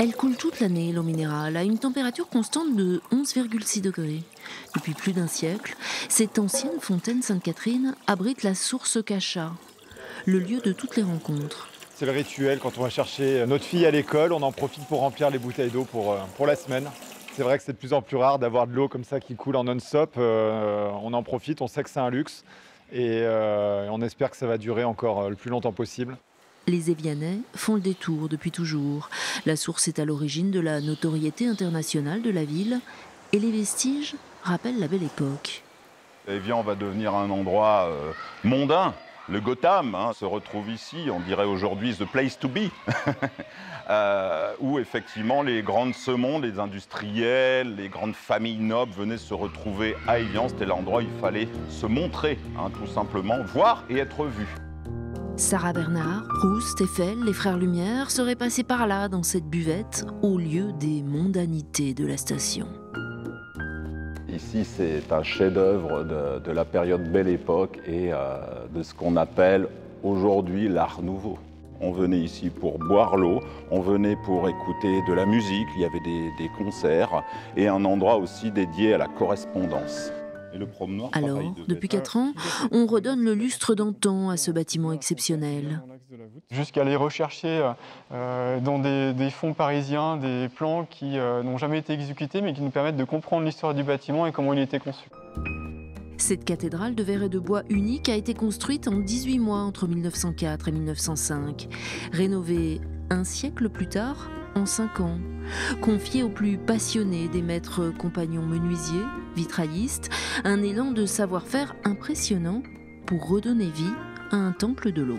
Elle coule toute l'année, l'eau minérale, à une température constante de 11,6 degrés. Depuis plus d'un siècle, cette ancienne fontaine Sainte-Catherine abrite la source Cachat, le lieu de toutes les rencontres. C'est le rituel quand on va chercher notre fille à l'école, on en profite pour remplir les bouteilles d'eau pour la semaine. C'est vrai que c'est de plus en plus rare d'avoir de l'eau comme ça qui coule en non-stop. On en profite, on sait que c'est un luxe et on espère que ça va durer encore le plus longtemps possible. Les Évianais font le détour depuis toujours. La source est à l'origine de la notoriété internationale de la ville et les vestiges rappellent la belle époque. Évian va devenir un endroit mondain. Le Gotham se retrouve ici, on dirait aujourd'hui the place to be, où effectivement les grands de ce monde, les industriels, les grandes familles nobles venaient se retrouver à Évian. C'était l'endroit où il fallait se montrer, tout simplement, voir et être vu. Sarah Bernard, Proust, Eiffel, les frères Lumière seraient passés par là dans cette buvette, au lieu des mondanités de la station. Ici, c'est un chef-d'œuvre de la période Belle Époque et de ce qu'on appelle aujourd'hui l'Art Nouveau. On venait ici pour boire l'eau, on venait pour écouter de la musique, il y avait des concerts et un endroit aussi dédié à la correspondance. Alors, depuis 4 ans, on redonne le lustre d'antan à ce bâtiment exceptionnel. Jusqu'à aller rechercher dans des fonds parisiens des plans qui n'ont jamais été exécutés mais qui nous permettent de comprendre l'histoire du bâtiment et comment il était conçu. Cette cathédrale de verre et de bois unique a été construite en 18 mois entre 1904 et 1905. Rénovée un siècle plus tard, en 5 ans. Confiée aux plus passionnés des maîtres compagnons menuisiers, vitraillistes, un élan de savoir-faire impressionnant pour redonner vie à un temple de l'eau.